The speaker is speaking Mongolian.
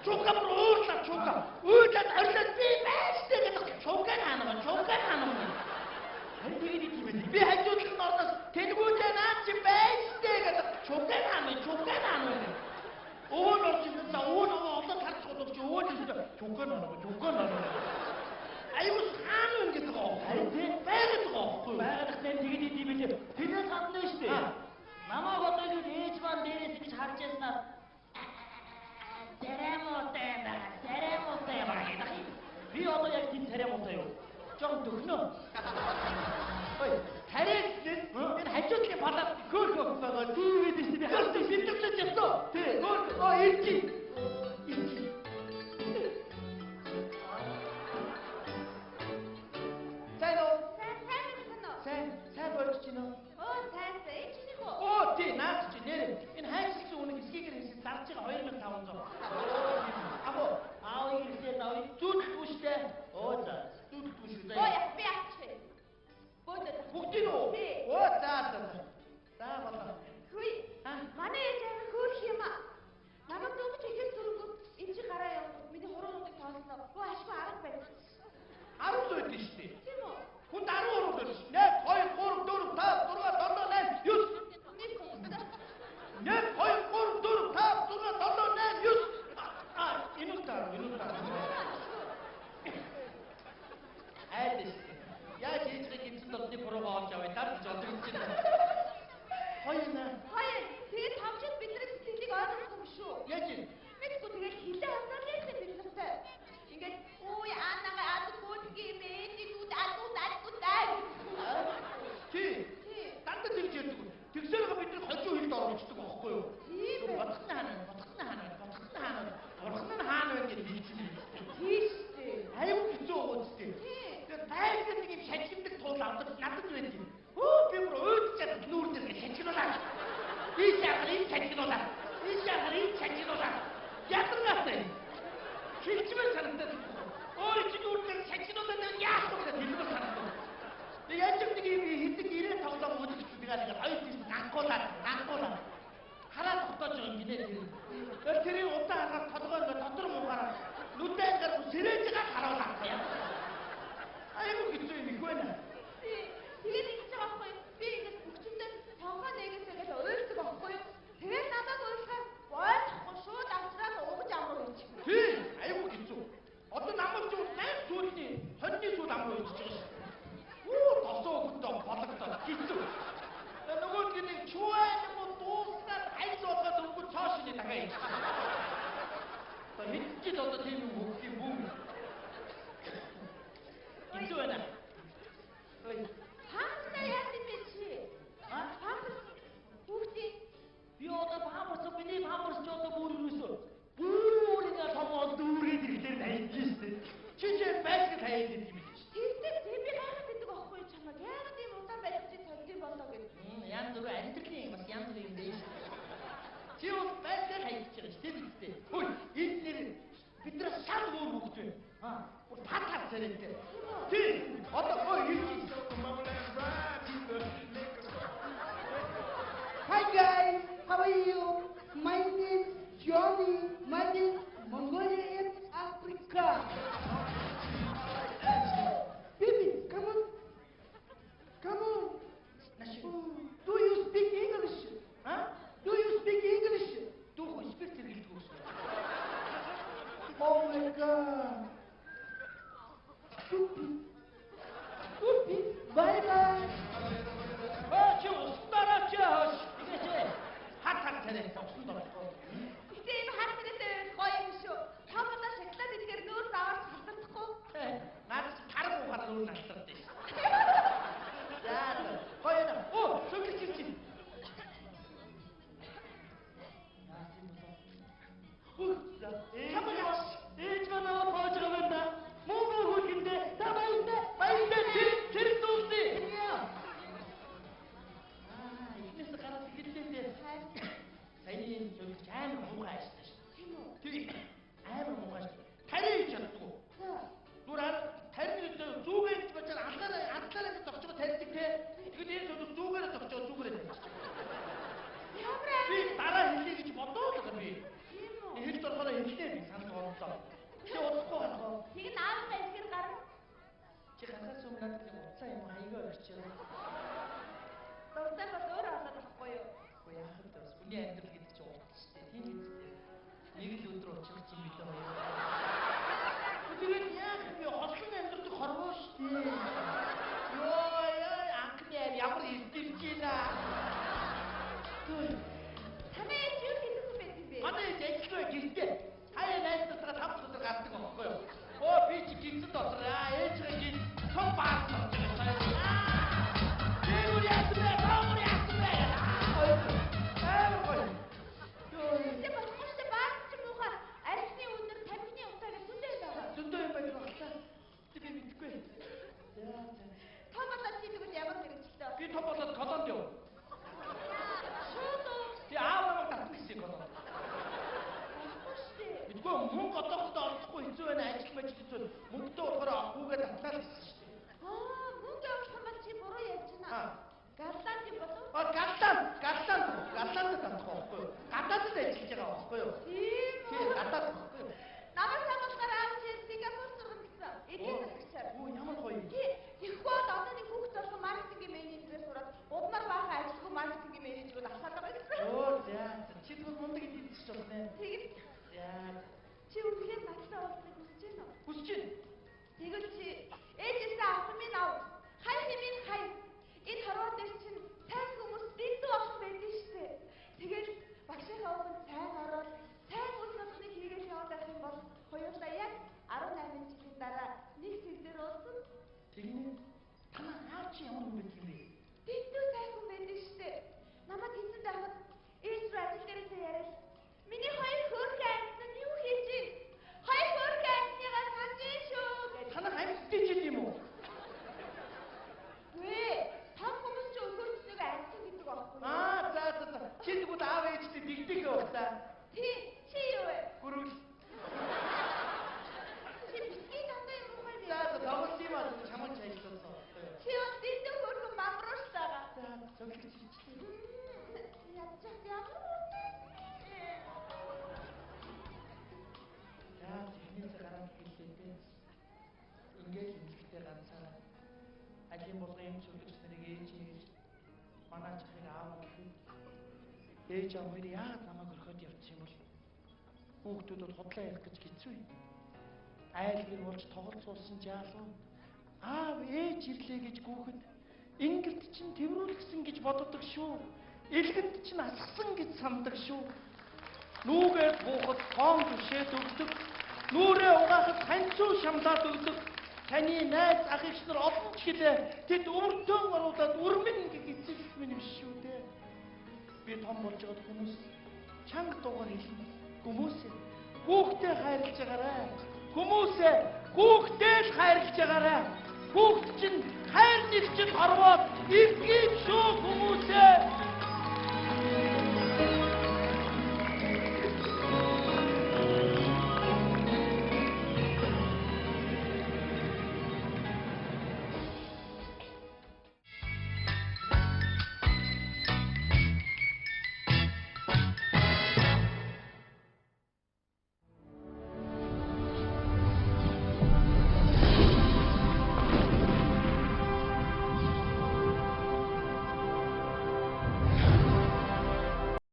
Чука бруулна, чука. Өөдөөд орлоод би байштай гэдэг чука хаана. Тэгээд юм бэ? Би хажуудлын орноос тэнгүүтэй наад чи байштай гэдэг чука хаана. Уул орчихсон. Уул олон харцууд чи уул чука хаана. Аюу хаана гэдэг гоо. Харин байгаад гоо. Байгаад тэгээд юм бэ? Тэрээс гадна шүү дээ. Намайг одоо л ээж маань дээрээс гэж харж яснаар Церемонтой байна. Би одоо яг тийм церемонтой юу? Жон төгнөө. Ой, харин энэ хажуудлын палат хөөх байгаа. Дүүвэд ирсэн би харсан битүүчээс явсан. Тий. Ирчи. Сайн уу? Сайн болж байна уу? Тий, наад чи нэр. Энэ хайрцагсан үнэг эсгийгээр хэлсэн зарж байгаа 2500. Аав ирсэн авъя. Зүт бүштэй. За. Зүт бүш үү. Би ачи. Бүгдийн үү? За болоо. Хүй. Манай ээж аваа хөөх юм аа. Намайг дөнгөж ихэл зүргүүд энэ чи гараа явуулсан. Миний хуруунуудыг тоосноо. Ашгүй 10 байна. 10 л байдаг шүү дээ. Тийм үү? Хүн 10 хуруу дээр шүү. 1 2 3 4 5 6 7 8 9. 1 2 3 4 5 6 7 8 9. Энэ утгаар. Айдас. Яаж ийцэг гинцэн дотны буруугаа олж авъя. Дарж олж чинь. Хоёна. Тэгээд тавчид бидний сэтгэлийг ойлгох юм шүү. Яаж юм? Мэдгүй тэгээд хилээ хандаад байсан биднэртэй. Ингээд аанага адгуудгийн мэдүүд адгуудаа. Тий. Дандаа тэгж ярьдаг. Тэгсээрээ бид нар хожуу хилд оруулцдаг байхгүй юу? Тийм ээ. Бодхны хаана. Урхан нь хаана вэ гэж хэлчихсэн. Тийш дээ. Аюу хэцүү гоцтэй. Тэгээд байгаад нэг юм шажигдаг туул авдаг надад байдаг юм. Би бүр өөдчихэд нүүр дээр шажигнуулаа. Би яагаад шажигнуулаа. Ядаргаатай. Хилчмэл санагдаад. Чи нүүр дээр шажигнуулаад яах вэ гэдэг хэлбэр санагдав. Тэгээд яаж нэг юм хэдэг ирээ тоглоом үзчихсэн байгаа нэг хоёр тийш ганкуулаад. Хараад тогтоож байгаа юм гинэ тэр. Тэрийг удаа хараад толгойд дотор муугаараа нүдэн гар сэрээжгээ харуулах юм. Аюу хэцүү юм их байна. Тэгээд ингэж байгаа байхгүй. Би ингэж бүгчэндээ цонхоо нэгээсээ гэж уйлдаг байхгүй. Тэгээд надад уйлахаар ойлгохгүй шууд авчраад угаж амруу юм чи. Тий, аюу хэцүү. Одоо намайг зөв 8 сүүлний хоньны сүүл амруу хийж байгаа шүү. Тосоо өгдөө болгодоо хэцүү. Нөгөө нэг чуан юм дуусаад айц болоод өнгө цаашны дахиад. Хэдчихэд одоо тийм юм өгөх юм бүү. Хэцүү байна. Хамтаа яах юм бэ чи? Бүгдий. Би одоо миний памперс ч одоо бүр юусоо. Бүрийгээ томоо дүүрээд ирэхээр найдчихсэн. Чи байцаг таяад юм биш. Тийм би гайхаад байдаг байхгүй чамаа. Яагаад ийм удаан байж чи сонирхол болоо гэж. Янз бүр амьдралын бас янз бүр юм дээ. Чи бол байцаг хайчих гэж тийм үстэй. Хөөе, энэ нэр бидрээс шал өөр хөвгт байна. Бүр татар царайтай. Тийм. Одоо ирж. Hi guys, how are you? My name is Johnny. My name is Mongolia, Africa. Baby, come on. Do you speak English? Do you speak English? Oh my God. Stupid. Bye bye. Гэтэ энэ хатнастай гоё юм шүү. Хамаа шоколад идэхээр нүүр даваад хатдахгүй. Надад тарах ухаар нүүр алдагдсан. Яа, хоёроо. Сүүгч. Ээж манаа боож байгаа. Муу хөлгөндөө баяртай тэр дүүсти. Ихнээс гараад ихэдтэй. Саяны зөвч амар муухай ажтай шүү. Тийм үү? Тийм. Амар муухай. Тарих чаддгүй. Дураар тарих зүүгээр бачаар анхаараа зогсож тарих те. Тэгээд энэ зөв зүүгээр зогсож зүүгээр тарих. Ямар би дараа хэлье гэж бодоод байгаа би. Тийм үү? Хэлж болохоор хэллээ би санаа. бодлоо. Чи удахгүй байна. Тийг наавар ихэр гарна. Чи хасаас өмнө надад уцаа юм хаягаа орчихлоо. Дуртай бол өөр болоод тахгүй юу? Уу яах вэ? Хүний амьдрал гэдэг чинь урт шүү дээ. Тийм үстэй. Нэг л өдөр уучрах юм билээ хоёр. Тэгээд яах вэ? Хослон амьдрал хорвоо шүү дээ. Йоо анхны ямар ирдэмжийна. Танай юу хийх юм бэ? Манай дэжлээ гэртээ. Хаяа найзтайгаа тав дотор гардаг байхгүй юу? Оо би чи гинцэн дотор ээжгээ гин том баар болж байгаа. Тэгүр яатвэ, таамар яатвэ. Тэг болохгүй баар ч муухай арьсны өнөр тамхины утаа гэж зөндөө байгаа. Зөндөө юм байна багтаа. Би мэдгүй. Том болоод чи тэгвэл ямар хэрэгжлээ? Би том болоод колонд яв. Шууд уу? Би ааваа татсан гэсэн колонд. Мэдгүй мөнгө одоохондоо олохгүй хэцүү байна, ажил мэж хэцүү. Мөнгөтэй болохоор хүүгээ татлаа гэсэн шүү дээ. Мөнгө авах юм бол чи буруу ярьж байна. Галланд юм болов? Галланд татах байхгүй юу? Гадаадд ажиллаж байгаа байхгүй юу? Тийм гадаад байхгүй юу? Намайг самуулгаар аав чи Сингапур сургана гэсэн. Эдийн засагчаар. Оо ямар гоё. Тэгэхгүй одоо нэг хүүхд болсон маркетингийн менежер сураад удмаар баахан ажилгүй маркетингийн менежерүүд асаад байгаа гэсэн. Оо яа, чи тэгвэл мундаг эдийн засагч болно. Тэгэж Яа. чи үнэхээр надтай уулзах хүсэж байна уу? Хүсэж байна. Тэгвэл чи ээжээсээ авсан минь ав. Хай хэмээн хай. Энэ хорвоо дээр чинь сайн хүмүүс дэндүү охин байдаг штэ. Тэгээд багшийнхаа өвөнд сайн ороод сайн үйл ажиллагааны хийгээд яваад байх юм бол хоёулаа яг 18 жилийн дараа нэг цэглэр уулзсан. Тэгнэ. Танаа аав чи ямар хүн бэ вэ? Дэндүү сайн хүн байдаг штэ. Намайг хэлсэн байхад ээж рүү ажил дээрээ яриад миний хоёр хөөрхөн амьтанд юу хийж ийн? Хоёр хөөрхөн амьтныгаа санджээ шүү гэж. Танаа амьдтай ч юм уу? Гүй, том хүмүүс ч өөхөрчнийг амьтан гэдэг аахгүй юу? За. Чи тэгвэл аав ээжтэй дигдэг явахлаа. Тий, чи юу вэ? Гүрүүл. Чи бисгий дандаа юм уу вэ? За тоглолт юм аа чамд ажилласан. Чи бол дэндүү хөөрхөн мамруулж байгаа. За зөвлөж хэлчихлээ. Ямар За техникээс гараад хэллээ. Ингээд хэлэхдээ ганцаараа ажлын болгоны зөвлөгч нарыг ээж манай чихийг аав гэхэд ээж аав хоёр яагаад намайг орхиод явчих юм бол хүүхдүүдэд худлаа ярих гэж хэцүү юм. Айл гэр болж тоглолт суулсан жаалуу аав ээж ирлээ гэж гүөхэд ингэрд чинь тэрүүлгсэн гэж боддог шүү. Илгэнд чинь асгсан гэж сандаг шүү. Нүүгээд буухад тоон түшээд өгдөг. Нүрээ угаахад ханцуу шамлаад өгдөг. Таны найз ах эгч нар олон ч гэлээ тэд өртөөн оруулаад өрмөн гэж эцэгч минь биш шүү дээ. Би том болж байгаа хүмүүс чанга дуугаар хэлнэ. Хүмүүсээ хүүхдээ хайрлаж байгаарай. Хүмүүсээ хүүхдээ л хайрлаж байгаарай. Хүүхд чинь хайр нэгчд хорвоод иргэн шүү хүмүүсээ.